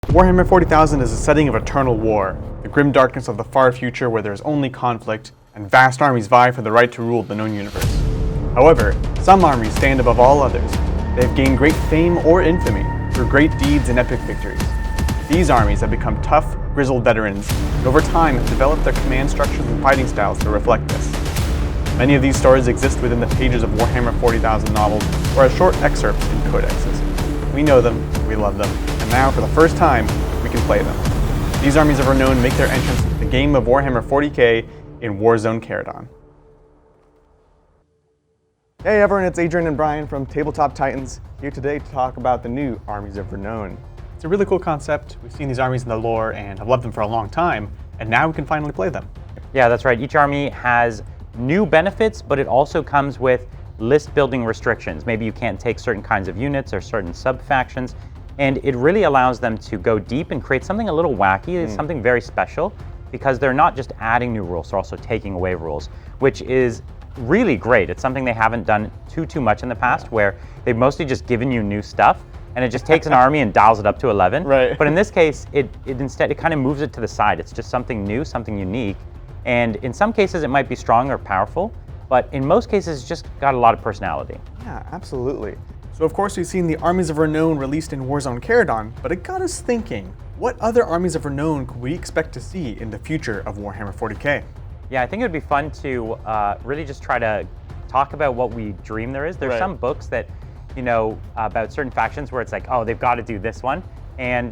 Warhammer 40,000 is a setting of eternal war, the grim darkness of the far future where there is only conflict, and vast armies vie for the right to rule the known universe. However, some armies stand above all others. They have gained great fame or infamy through great deeds and epic victories. These armies have become tough, grizzled veterans, and over time have developed their command structures and fighting styles to reflect this. Many of these stories exist within the pages of Warhammer 40,000 novels or as short excerpts in codexes. We know them, we love them, and now for the first time, we can play them. These Armies of Renown make their entrance to the game of Warhammer 40k in Warzone Charadon. Hey everyone, it's Adrian and Brian from Tabletop Titans, here today to talk about the new Armies of Renown. It's a really cool concept. We've seen these armies in the lore and have loved them for a long time, and now we can finally play them. Yeah, that's right. Each army has new benefits, but it also comes with list building restrictions. Maybe you can't take certain kinds of units or certain sub-factions, and it really allows them to go deep and create something a little wacky, something very special, because they're not just adding new rules, they're also taking away rules, which is really great. It's something they haven't done too much in the past, where they've mostly just given you new stuff, and it just takes an army and dials it up to 11. Right. But in this case, it instead kind of moves it to the side. It's just something new, something unique, and in some cases it might be strong or powerful, but in most cases it's just got a lot of personality. Yeah, absolutely. So of course we've seen the Armies of Renown released in Warzone Charadon, but it got us thinking, what other Armies of Renown could we expect to see in the future of Warhammer 40k? Yeah, I think it would be fun to really just try to talk about what we dream there is. There's some books that, you know, about certain factions where it's like, oh, they've got to do this one, and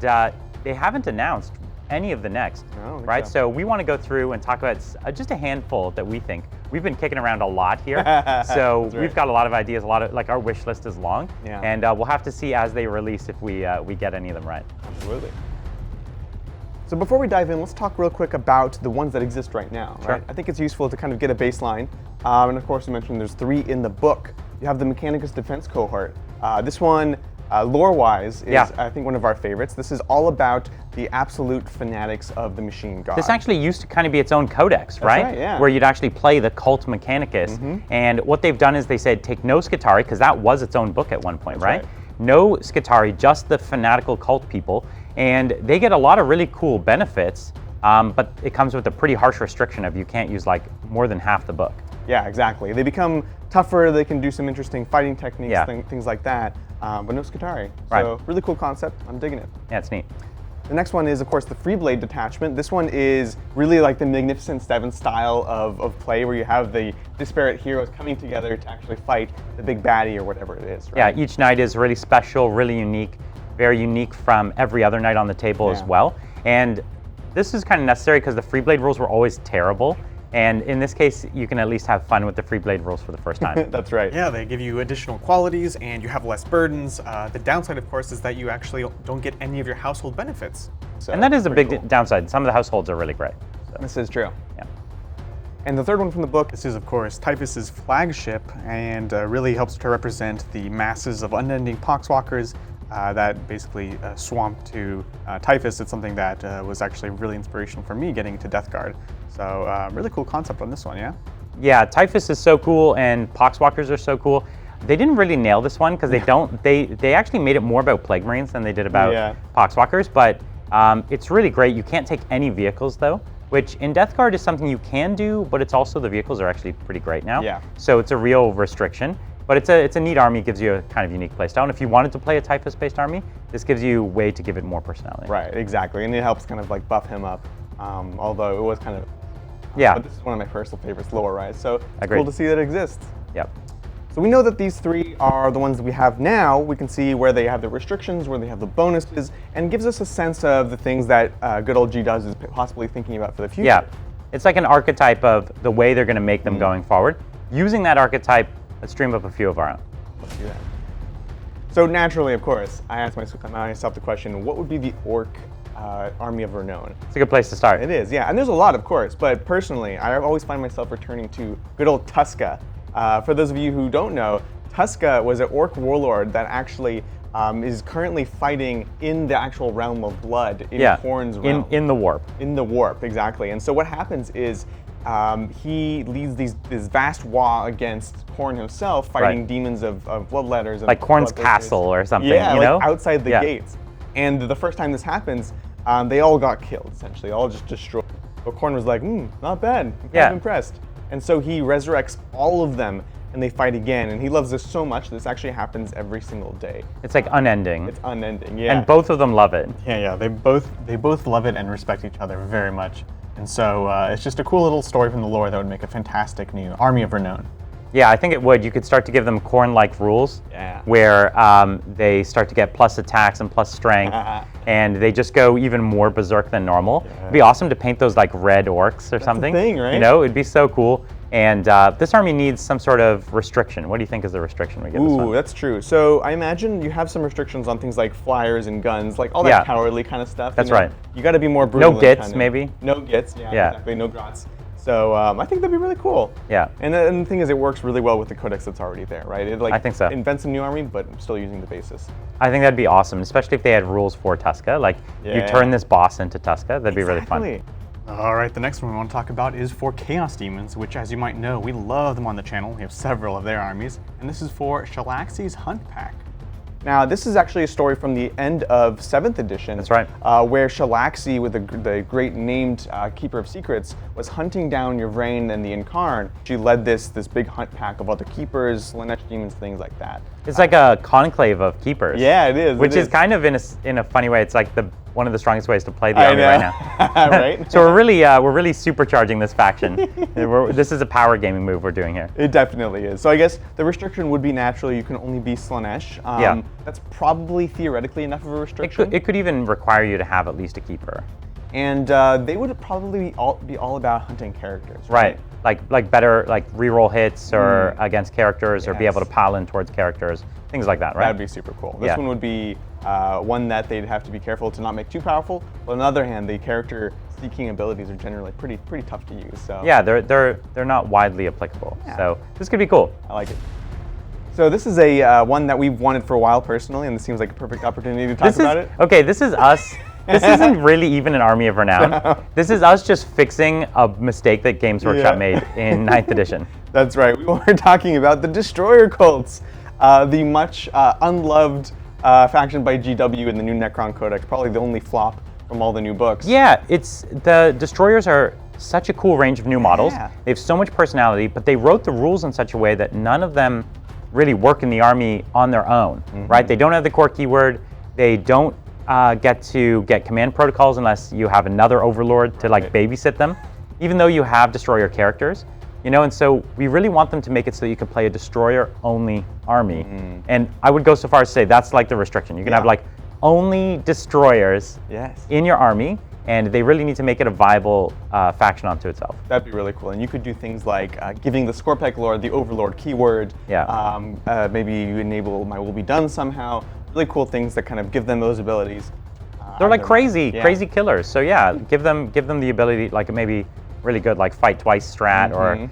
they haven't announced any of the next, right? So we want to go through and talk about just a handful that we think. We've been kicking around a lot here, so we've got a lot of ideas, a lot of, like, our wish list is long, and we'll have to see as they release if we get any of them right. Absolutely. So before we dive in, let's talk real quick about the ones that exist right now. Right? I think it's useful to kind of get a baseline, and of course you mentioned there's 3 in the book. You have the Mechanicus Defense Cohort. This one, lore-wise, is I think one of our favorites. This is all about the absolute fanatics of the machine god. This actually used to kind of be its own codex, right? That's right, yeah. Where you'd actually play the cult Mechanicus. And what they've done is they said, take no Skitarii, because that was its own book at one point, right? No Skitarii, just the fanatical cult people. And they get a lot of really cool benefits, but it comes with a pretty harsh restriction of you can't use like more than half the book. Yeah, exactly. They become tougher, they can do some interesting fighting techniques, things like that, but no Skitarii. So really cool concept, I'm digging it. Yeah, it's neat. The next one is, of course, the Freeblade Detachment. This one is really like the Magnificent Seven style of play, where you have the disparate heroes coming together to actually fight the big baddie or whatever it is. Right? Yeah, each knight is really special, really unique, very unique from every other knight on the table as well. And this is kind of necessary because the Freeblade rules were always terrible. And in this case, you can at least have fun with the Freeblade rules for the first time. That's right. Yeah, they give you additional qualities and you have less burdens. The downside, of course, is that you actually don't get any of your household benefits. So and that is a big downside. Some of the households are really great. So. This is true. Yeah. And the third one from the book, this is, of course, Typhus's flagship, and really helps to represent the masses of unending poxwalkers that basically swamped to Typhus. It's something that was actually really inspirational for me getting to Death Guard. So really cool concept on this one, yeah? Yeah, Typhus is so cool and Poxwalkers are so cool. They didn't really nail this one because they actually made it more about Plague Marines than they did about Poxwalkers, but it's really great. You can't take any vehicles though, which in Death Guard is something you can do, but it's also the vehicles are actually pretty great now. Yeah. So it's a real restriction. But it's a neat army, gives you a kind of unique playstyle. And if you wanted to play a Typhus-based army, this gives you a way to give it more personality. Right, exactly. And it helps kind of like buff him up, although it was kind of, but this is one of my personal favorites, lore-wise. So it's cool to see that it exists. Yep. So we know that these 3 are the ones that we have now. We can see where they have the restrictions, where they have the bonuses, and gives us a sense of the things that good old G does is possibly thinking about for the future. Yeah, it's like an archetype of the way they're going to make them going forward. Using that archetype, let's dream up a few of our own. Let's do that. So naturally, of course, I asked myself the question, what would be the Orc Army of Renown? It's a good place to start. It is, yeah. And there's a lot, of course, but personally, I always find myself returning to good old Tuska. For those of you who don't know, Tuska was an Orc warlord that actually is currently fighting in the actual realm of blood, in Khorne's realm. In the warp. In the warp, exactly. And so what happens is he leads this vast war against Khorne himself, fighting demons of bloodletters. And like Khorne's castle or something, yeah, you know? Like outside the gates. And the first time this happens, they all got killed, essentially, all just destroyed. But Khorne was like, not bad, I'm kind of impressed. And so he resurrects all of them, and they fight again. And he loves this so much, this actually happens every single day. It's like unending. It's unending, yeah. And both of them love it. Yeah, they both love it and respect each other very much. And so it's just a cool little story from the lore that would make a fantastic new Army of Renown. Yeah, I think it would. You could start to give them Khorne-like rules, where they start to get plus attacks and plus strength, and they just go even more berserk than normal. It'd be awesome to paint those like red orcs or something. That's the thing, right? You know, it'd be so cool. And this army needs some sort of restriction. What do you think is the restriction we get this one? Ooh, that's true. So I imagine you have some restrictions on things like flyers and guns, like all that cowardly kind of stuff. That's right. You got to be more brutal. No gits, maybe. No gits, exactly. No grots. So I think that'd be really cool. Yeah. And the thing is, it works really well with the codex that's already there, right? It I think so. invents a new army, but still using the basis. I think that'd be awesome, especially if they had rules for Tuska. Like, you turn this boss into Tuska. That'd be really fun. All right, the next one we want to talk about is for Chaos Demons, which, as you might know, we love them on the channel. We have several of their armies, and this is for Shalaxi's Hunt Pack. Now, this is actually a story from the end of 7th edition. That's right. Where Shalaxi, with the great named Keeper of Secrets, was hunting down Yvraine and the Incarn. She led this big hunt pack of other keepers, Slanesh demons, things like that. It's like a conclave of keepers. Yeah, it is. Which is kind of, in a funny way, it's like one of the strongest ways to play the army right now. Right? So we're really supercharging this faction. This is a power gaming move we're doing here. It definitely is. So I guess the restriction would be naturally you can only be Slanesh. That's probably theoretically enough of a restriction. It could even require you to have at least a keeper. And they would probably be all about hunting characters. Right. Like better reroll hits or against characters or be able to pile in towards characters, things like that, right? That'd be super cool. This one would be one that they'd have to be careful to not make too powerful. But on the other hand, the character seeking abilities are generally pretty tough to use. So yeah, they're not widely applicable. Yeah. So this could be cool. I like it. So this is a one that we've wanted for a while personally, and this seems like a perfect opportunity to talk about it. Okay, this is us. This isn't really even an Army of Renown. No. This is us just fixing a mistake that Games Workshop made in 9th edition. That's right. We were talking about the Destroyer cults, the much unloved faction by GW in the new Necron Codex, probably the only flop from all the new books. Yeah, the Destroyers are such a cool range of new models. They have so much personality, but they wrote the rules in such a way that none of them really work in the army on their own, right? They don't have the core keyword. They don't get to get command protocols unless you have another overlord to babysit them, even though you have destroyer characters, you know. And so we really want them to make it so that you can play a destroyer-only army. And I would go so far as to say that's like the restriction. You can have only destroyers in your army, and they really need to make it a viable faction unto itself. That'd be really cool. And you could do things like giving the Scorpec Lord the Overlord keyword. Maybe you enable My Will Be Done somehow. Really cool things that kind of give them those abilities. They're like crazy killers. So yeah, give them the ability, like maybe really good fight twice strat, or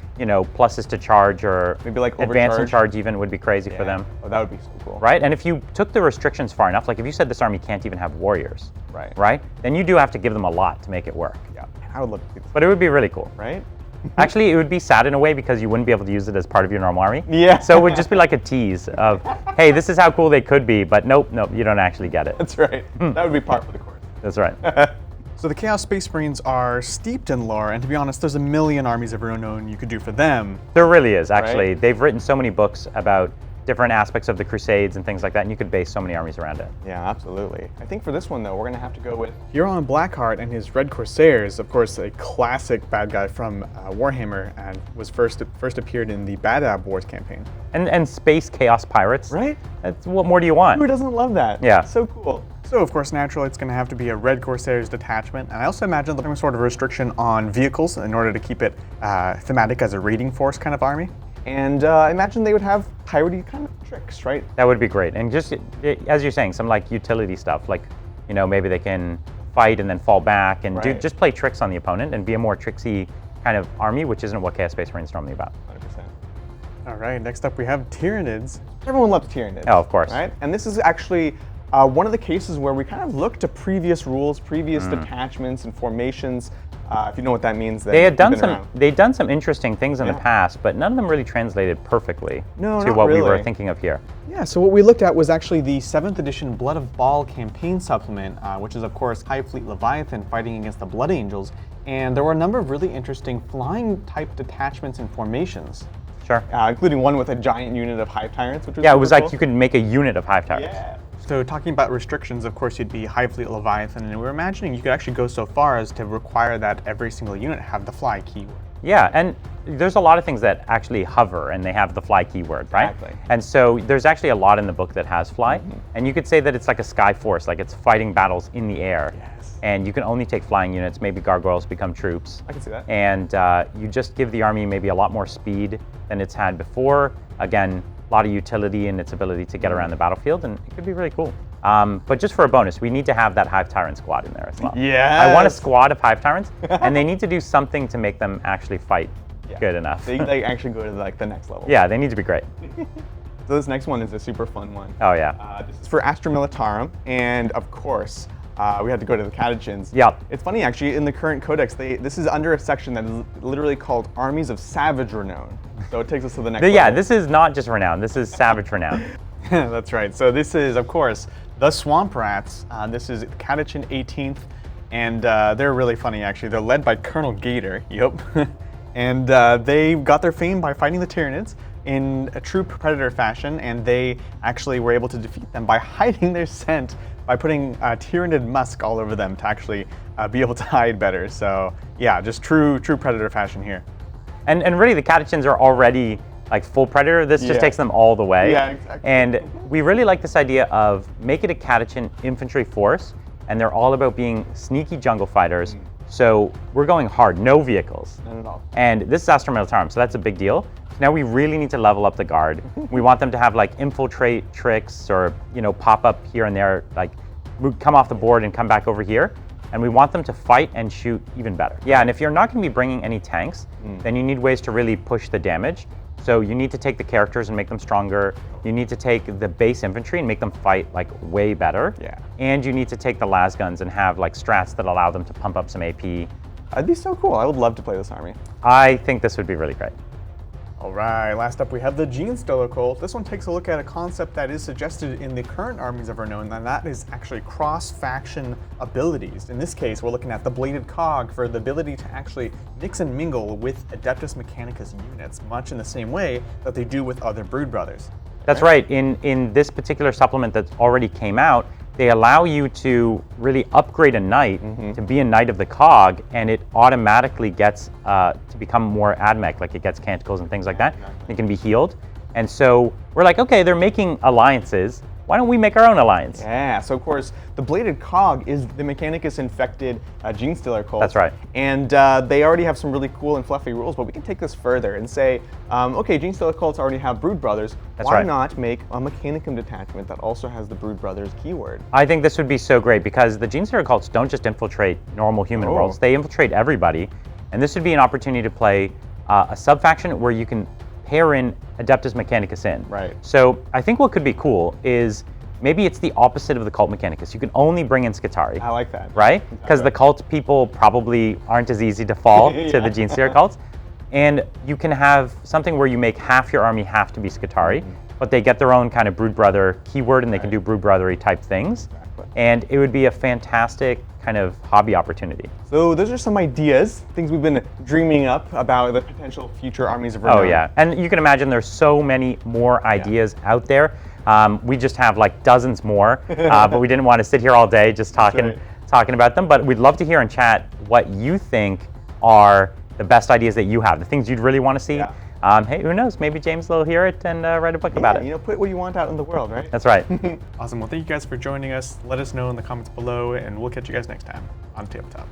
pluses to charge, or maybe advance and charge even would be crazy for them. Oh, that would be so cool. Right? And if you took the restrictions far enough, like if you said this army can't even have warriors, right? Then you do have to give them a lot to make it work. Yeah, I would love to see this. But it would be really cool. Right? Actually, it would be sad in a way because you wouldn't be able to use it as part of your normal army. Yeah. So it would just be like a tease of, hey, this is how cool they could be, but nope, you don't actually get it. That's right. That would be part of the course. That's right. So the Chaos Space Marines are steeped in lore, and to be honest, there's a million Armies of Renown you could do for them. There really is, actually. Right? They've written so many books about different aspects of the Crusades and things like that, and you could base so many armies around it. Yeah, absolutely. I think for this one, though, we're going to have to go with Huron Blackheart and his Red Corsairs, of course, a classic bad guy from Warhammer, and was first appeared in the Badab Wars campaign. And Space Chaos Pirates. Right? What more do you want? Who doesn't love that? Yeah. So cool. So, of course, naturally, it's going to have to be a Red Corsairs detachment, and I also imagine some sort of restriction on vehicles in order to keep it thematic as a raiding force kind of army. And I imagine they would have piratey kind of tricks, right? That would be great. And just, as you're saying, some utility stuff, maybe they can fight and then fall back and just play tricks on the opponent and be a more tricksy kind of army, which isn't what Chaos Space Marines are normally about. 100%. All right, next up we have Tyranids. Everyone loves Tyranids. Oh, of course. Right? And this is actually one of the cases where we kind of look to previous rules, previous detachments and formations If you know what that means, then They'd done some interesting things in the past, but none of them really translated perfectly to what we were thinking of here. Yeah, so what we looked at was actually the 7th edition Blood of Baal campaign supplement, which is of course Hive Fleet Leviathan fighting against the Blood Angels, and there were a number of really interesting flying type detachments and formations. Sure. Including one with a giant unit of Hive Tyrants, which was it was cool. like you could make a unit of Hive Tyrants. Yeah. So talking about restrictions, of course, you'd be Hive Fleet Leviathan, and we were imagining you could actually go so far as to require that every single unit have the fly keyword. Yeah, and there's a lot of things that actually hover and they have the fly keyword, right? Exactly. And so there's actually a lot in the book that has fly, and you could say that it's like a sky force, like it's fighting battles in the air. Yes. And you can only take flying units, maybe gargoyles become troops. I can see that. And you just give the army maybe a lot more speed than it's had before. Again, a lot of utility in its ability to get around the battlefield, and it could be really cool. But just for a bonus, we need to have that Hive Tyrant squad in there as well. Yeah. I want a squad of Hive Tyrants, and they need to do something to make them actually fight good enough. They actually go to like the next level. Yeah, they need to be great. So this next one is a super fun one. Oh yeah. This is for Astra Militarum, and of course, we had to go to the catechins. Yep. It's funny actually, in the current codex, this is under a section that is literally called Armies of Savage Renown. So it takes us to the next level. Yeah, this is not just Renown, this is Savage Renown. That's right. So this is, of course, the Swamp Rats. This is Catechin 18th, and they're really funny actually. They're led by Colonel Gator, and they got their fame by fighting the Tyranids in a true Predator fashion, and they actually were able to defeat them by hiding their scent by putting Tyranid musk all over them to actually be able to hide better. So yeah, just true Predator fashion here. And really the Catechins are already like full Predator. This just takes them all the way. Yeah, exactly. And we really like this idea of make it a Catechin infantry force, and they're all about being sneaky jungle fighters. So we're going hard, no vehicles. None at all. And this is Astra Militarum, so that's a big deal. Now we really need to level up the guard. We want them to have like infiltrate tricks, or pop up here and there, like come off the board and come back over here. And we want them to fight and shoot even better. Yeah, and if you're not going to be bringing any tanks, then you need ways to really push the damage. So you need to take the characters and make them stronger. You need to take the base infantry and make them fight like way better. Yeah. And you need to take the las guns and have like strats that allow them to pump up some AP. That'd be so cool. I would love to play this army. I think this would be really great. All right, last up we have the Genestealer Cult. This one takes a look at a concept that is suggested in the current Armies of Renown, and that is actually cross-faction abilities. In this case, we're looking at the Bladed Cog for the ability to actually mix and mingle with Adeptus Mechanicus units, much in the same way that they do with other Brood Brothers. That's right. In this particular supplement that already came out, they allow you to really upgrade a knight to be a knight of the cog, and it automatically gets to become more AdMech, like it gets canticles and things like that. It can be healed. And so we're like, okay, they're making alliances. Why don't we make our own alliance? Yeah, so of course, the Bladed Cog is the Mechanicus infected Genestealer Cult. That's right. And they already have some really cool and fluffy rules, but we can take this further and say, okay, Genestealer Cults already have Brood Brothers. Why not make a Mechanicum detachment that also has the Brood Brothers keyword? I think this would be so great, because the Genestealer Cults don't just infiltrate normal human worlds, they infiltrate everybody. And this would be an opportunity to play a sub-faction where you can pair in Adeptus Mechanicus in. Right. So I think what could be cool is maybe it's the opposite of the Cult Mechanicus. You can only bring in Skitarii. I like that. Right? Because the cult people probably aren't as easy to fall to the Genestealer cults. And you can have something where you make half your army have to be Skitarii, but they get their own kind of Brood Brother keyword, and they can do Brood Brothery type things. And it would be a fantastic kind of hobby opportunity. So those are some ideas, things we've been dreaming up about the potential future Armies of Renown. Oh yeah, and you can imagine there's so many more ideas out there. We just have like dozens more, but we didn't want to sit here all day just talking about them. But we'd love to hear in chat what you think are the best ideas that you have, the things you'd really want to see. Hey, who knows? Maybe James will hear it and write a book about it. Put what you want out in the world, right? That's right. Awesome. Well, thank you guys for joining us. Let us know in the comments below, and we'll catch you guys next time on Tabletop.